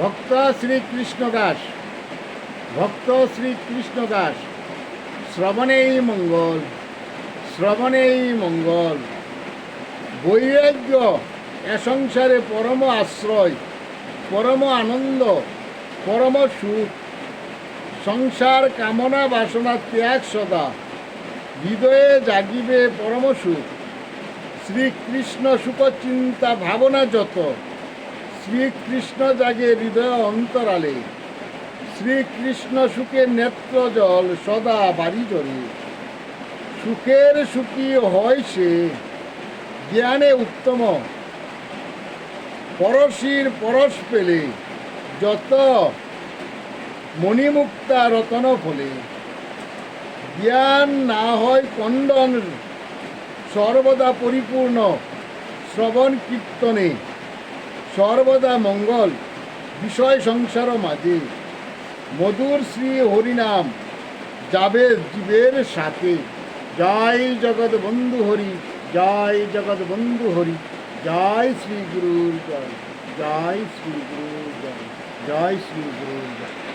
ভক্ত শ্রীকৃষ্ণ দাস, ভক্ত শ্রীকৃষ্ণ দাস, শ্রবণেই মঙ্গল, শ্রবণেই মঙ্গল। বৈরাগ্য এ সংসারে পরম আশ্রয়, পরম আনন্দ, পরম সুখ। সংসার কামনা বাসনা ত্যাগ সদা, হৃদয়ে জাগিবে পরম সুখ। শ্রীকৃষ্ণ সুখ চিন্তা ভাবনা যত, শ্রীকৃষ্ণ জাগে হৃদয় অন্তরালে। শ্রীকৃষ্ণ সুখে নেত্র জল সদা বাড়ি জলে। সুখের সুখী হয় সে, জ্ঞানে উত্তম, পরশীর পরশ পেলে। যত মণিমুক্তা রতন ফলে। জ্ঞান না হয় খণ্ডন, সর্বদা পরিপূর্ণ শ্রবণ কীর্তনে। সর্বদা মঙ্গল বিষয় সংসার মাঝে। মধুর শ্রী হরিনাম যাবে জীবের সাথে। জয় জগৎ বন্ধু হরি, জয় জগৎ বন্ধু হরি। জয় শ্রী গুরুর জয়, জয় শ্রী গুরুর জয়, জয় শ্রী গুরুর জয়।